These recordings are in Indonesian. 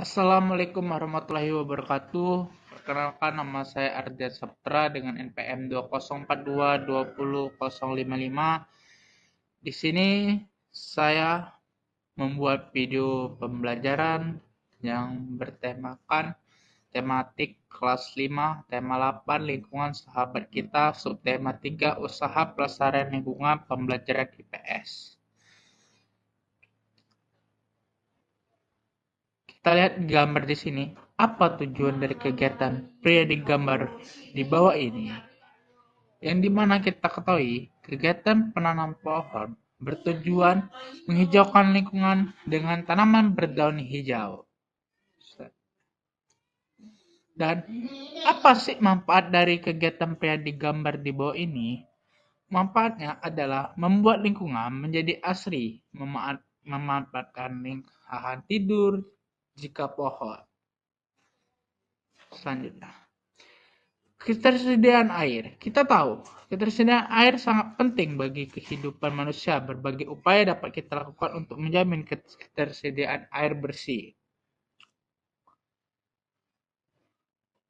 Assalamualaikum warahmatullahi wabarakatuh. Perkenalkan, nama saya Ardian Saputra dengan NPM 2042200055. Di sini saya membuat video pembelajaran yang bertemakan tematik kelas 5, tema 8 lingkungan sahabat kita, subtema 3 usaha pelestarian lingkungan pembelajaran IPS. Kita lihat gambar di sini. Apa tujuan dari kegiatan pria di gambar di bawah ini? Yang dimana kita ketahui, kegiatan penanam pohon bertujuan menghijaukan lingkungan dengan tanaman berdaun hijau. Dan apa sih manfaat dari kegiatan pria di gambar di bawah ini? Manfaatnya adalah membuat lingkungan menjadi asri, memanfaatkan lahan tidur, jika pohon. Selanjutnya, ketersediaan air. Kita tahu, ketersediaan air sangat penting bagi kehidupan manusia. Berbagai upaya dapat kita lakukan untuk menjamin ketersediaan air bersih.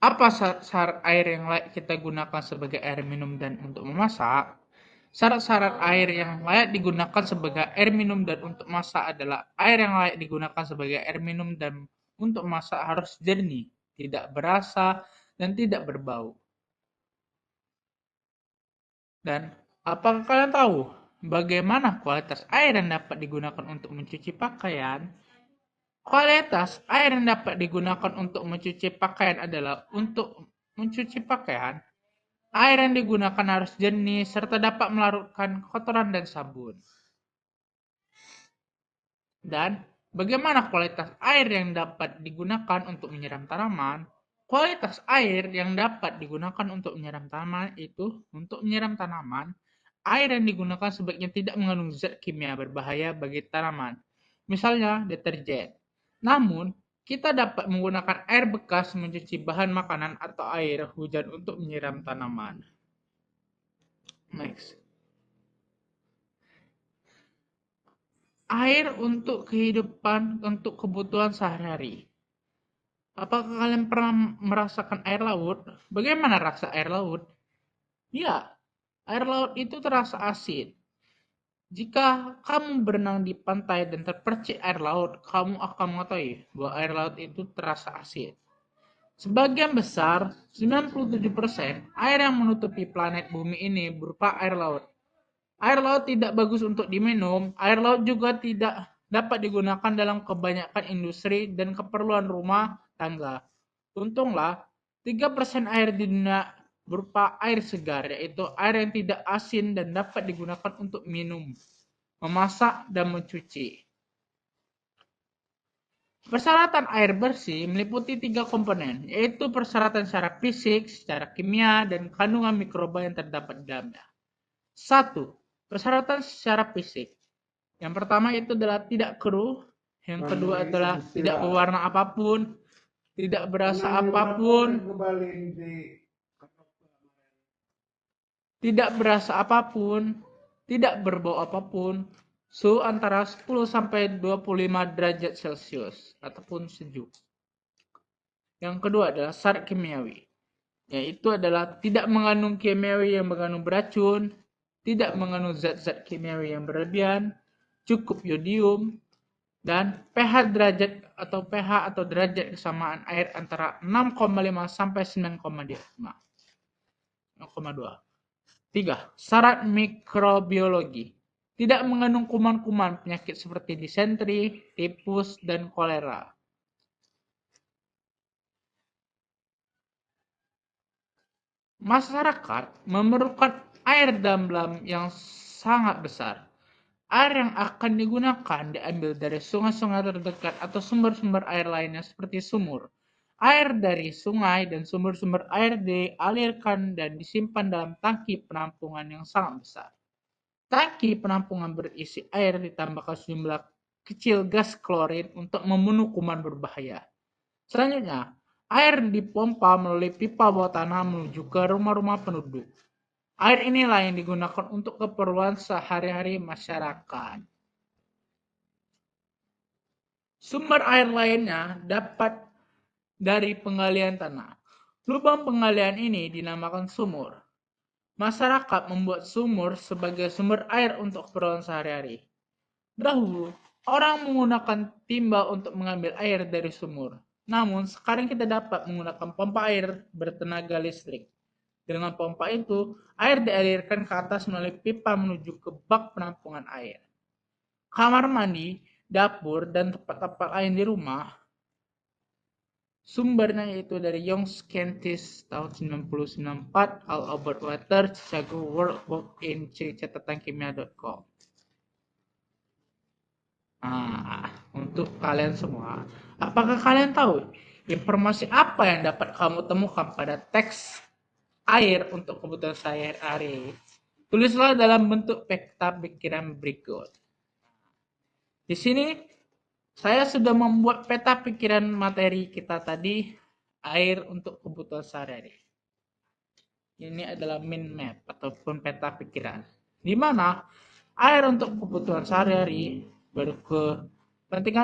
Apa syarat air yang layak kita gunakan sebagai air minum dan untuk memasak? Syarat-syarat air yang layak digunakan sebagai air minum dan untuk masak adalah air yang layak digunakan sebagai air minum dan untuk masak harus jernih, tidak berasa, dan tidak berbau. Dan apakah kalian tahu bagaimana kualitas air yang dapat digunakan untuk mencuci pakaian? Kualitas air yang dapat digunakan untuk mencuci pakaian adalah untuk mencuci pakaian. Air yang digunakan harus jernih serta dapat melarutkan kotoran dan sabun. Dan bagaimana kualitas air yang dapat digunakan untuk menyiram tanaman? Kualitas air yang dapat digunakan untuk menyiram tanaman itu untuk menyiram tanaman, air yang digunakan sebaiknya tidak mengandung zat kimia berbahaya bagi tanaman, misalnya deterjen. Namun, kita dapat menggunakan air bekas mencuci bahan makanan atau air hujan untuk menyiram tanaman. Next. Air untuk kebutuhan sehari-hari. Apakah kalian pernah merasakan air laut? Bagaimana rasa air laut? Ya, air laut itu terasa asin. Jika kamu berenang di pantai dan terpercik air laut, kamu akan mengetahui bahwa air laut itu terasa asin. Sebagian besar, 97%, air yang menutupi planet bumi ini berupa air laut. Air laut tidak bagus untuk diminum. Air laut juga tidak dapat digunakan dalam kebanyakan industri dan keperluan rumah tangga. Untunglah, 3% air di dunia berupa air segar, yaitu air yang tidak asin dan dapat digunakan untuk minum, memasak, dan mencuci. Persyaratan air bersih meliputi 3 komponen, yaitu persyaratan secara fisik, secara kimia, dan kandungan mikroba yang terdapat di dalamnya. 1. Persyaratan secara fisik. Yang pertama itu adalah tidak keruh, yang kedua adalah tidak berwarna apapun, tidak berasa apapun, tidak berasa apapun, tidak berbau apapun, suhu antara 10 sampai 25 derajat Celcius ataupun sejuk. Yang kedua adalah syarat kimiawi, yaitu adalah tidak mengandung kimiawi yang mengandung beracun, tidak mengandung zat-zat kimiawi yang berlebihan, cukup yodium, dan pH atau derajat kesamaan air antara 6,5 sampai 9,2. 3. Syarat mikrobiologi. Tidak mengandung kuman-kuman penyakit seperti disentri, tipus, dan kolera. Masyarakat memerlukan air dalam yang sangat besar. Air yang akan digunakan diambil dari sungai-sungai terdekat atau sumber-sumber air lainnya seperti sumur. Air dari sungai dan sumber-sumber air dialirkan dan disimpan dalam tangki penampungan yang sangat besar. Tangki penampungan berisi air ditambahkan sejumlah kecil gas klorin untuk membunuh kuman berbahaya. Selanjutnya, air dipompa melalui pipa bawah tanah menuju ke rumah-rumah penduduk. Air inilah yang digunakan untuk keperluan sehari-hari masyarakat. Sumber air lainnya dapat dari penggalian tanah. Lubang penggalian ini dinamakan sumur. Masyarakat membuat sumur sebagai sumber air untuk keperluan sehari-hari. Dahulu, orang menggunakan timba untuk mengambil air dari sumur. Namun, sekarang kita dapat menggunakan pompa air bertenaga listrik. Dengan pompa itu, air dialirkan ke atas melalui pipa menuju ke bak penampungan air. Kamar mandi, dapur, dan tempat-tempat lain di rumah. Sumbernya yaitu dari Young Scientist tahun 1994, All About Water, Chicago World Book in catatanKimia.com. Nah, untuk kalian semua, apakah kalian tahu informasi apa yang dapat kamu temukan pada teks air untuk kebutuhan sehari-hari? Tulislah dalam bentuk peta pikiran berikut. Di sini saya sudah membuat peta pikiran materi kita tadi, air untuk kebutuhan sehari-hari. Ini adalah mind map ataupun peta pikiran, di mana air untuk kebutuhan sehari-hari berkepentingan